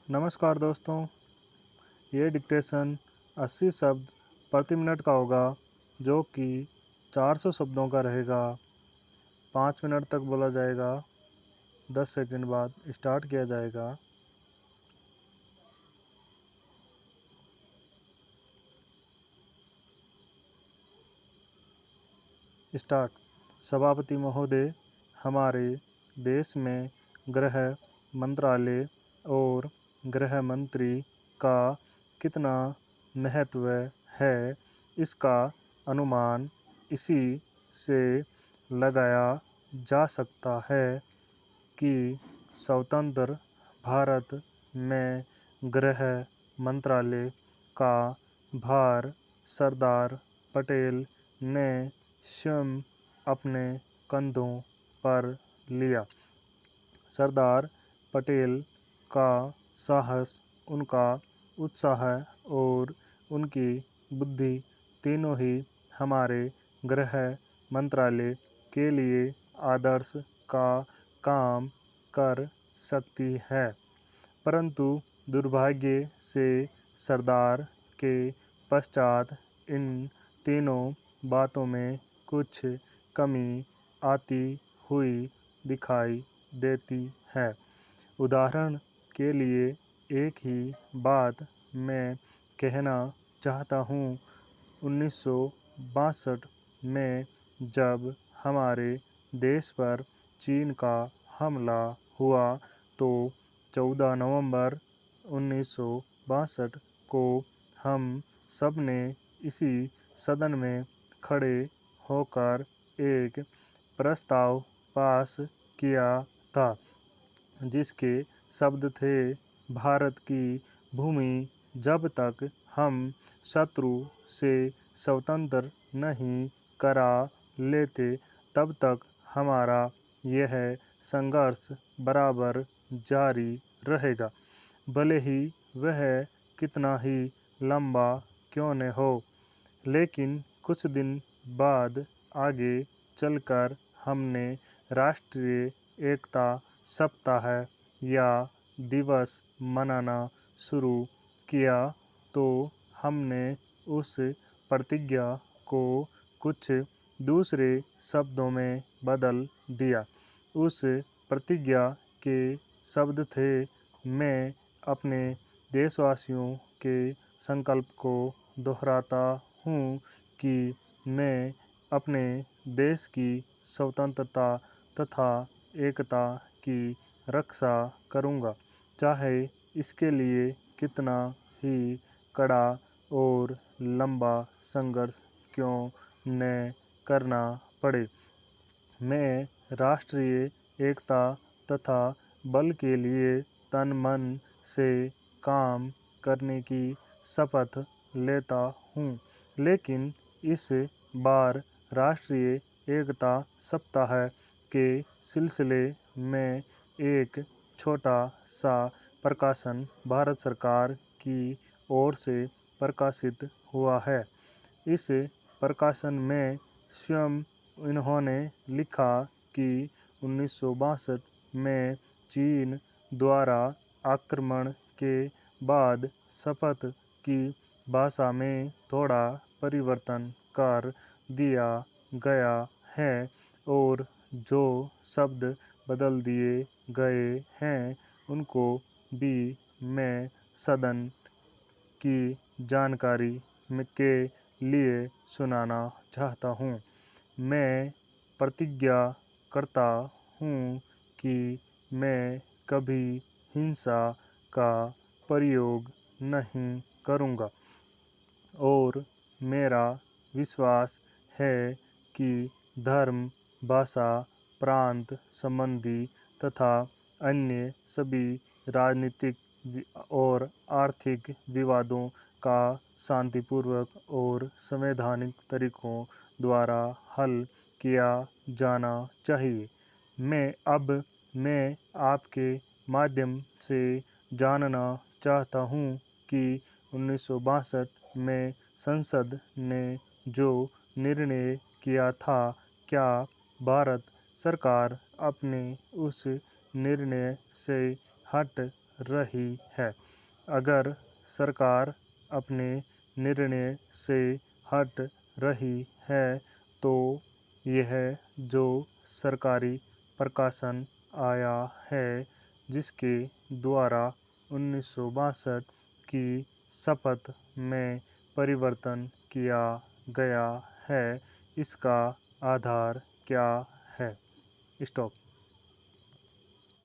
नमस्कार दोस्तों, ये डिक्टेशन 80 शब्द प्रति मिनट का होगा जो कि 400 शब्दों का रहेगा। 5 मिनट तक बोला जाएगा। 10 सेकंड बाद स्टार्ट किया जाएगा। स्टार्ट। सभापति महोदय, हमारे देश में गृह मंत्रालय और गृह मंत्री का कितना महत्व है, इसका अनुमान इसी से लगाया जा सकता है कि स्वतंत्र भारत में गृह मंत्रालय का भार सरदार पटेल ने स्वयं अपने कंधों पर लिया। सरदार पटेल का साहस, उनका उत्साह और उनकी बुद्धि तीनों ही हमारे गृह मंत्रालय के लिए आदर्श का काम कर सकती है। परंतु दुर्भाग्य से सरदार के पश्चात इन तीनों बातों में कुछ कमी आती हुई दिखाई देती है। उदाहरण के लिए एक ही बात मैं कहना चाहता हूँ। 1962 में जब हमारे देश पर चीन का हमला हुआ तो 14 नवंबर 1962 को हम सब ने इसी सदन में खड़े होकर एक प्रस्ताव पास किया था, जिसके शब्द थे, भारत की भूमि जब तक हम शत्रु से स्वतंत्र नहीं करा लेते तब तक हमारा यह संघर्ष बराबर जारी रहेगा, भले ही वह कितना ही लंबा क्यों न हो। लेकिन कुछ दिन बाद आगे चलकर हमने राष्ट्रीय एकता सप्ताह या दिवस मनाना शुरू किया तो हमने उस प्रतिज्ञा को कुछ दूसरे शब्दों में बदल दिया। उस प्रतिज्ञा के शब्द थे, मैं अपने देशवासियों के संकल्प को दोहराता हूँ कि मैं अपने देश की स्वतंत्रता तथा एकता की रक्षा करूँगा, चाहे इसके लिए कितना ही कड़ा और लंबा संघर्ष क्यों न करना पड़े। मैं राष्ट्रीय एकता तथा बल के लिए तन मन से काम करने की शपथ लेता हूँ। लेकिन इस बार राष्ट्रीय एकता सप्ताह के सिलसिले में एक छोटा सा प्रकाशन भारत सरकार की ओर से प्रकाशित हुआ है। इस प्रकाशन में स्वयं इन्होंने लिखा कि 1962 में चीन द्वारा आक्रमण के बाद शपथ की भाषा में थोड़ा परिवर्तन कर दिया गया है और जो शब्द बदल दिए गए हैं उनको भी मैं सदन की जानकारी के लिए सुनाना चाहता हूँ। मैं प्रतिज्ञा करता हूँ कि मैं कभी हिंसा का प्रयोग नहीं करूँगा और मेरा विश्वास है कि धर्म, भाषा, प्रांत संबंधी तथा अन्य सभी राजनीतिक और आर्थिक विवादों का शांतिपूर्वक और संवैधानिक तरीकों द्वारा हल किया जाना चाहिए। मैं आपके माध्यम से जानना चाहता हूँ कि 1962 में संसद ने जो निर्णय किया था, क्या भारत सरकार अपने उस निर्णय से हट रही है। अगर सरकार अपने निर्णय से हट रही है तो यह जो सरकारी प्रकाशन आया है जिसके द्वारा 1962 की शपथ में परिवर्तन किया गया है, इसका आधार क्या है? स्टॉप।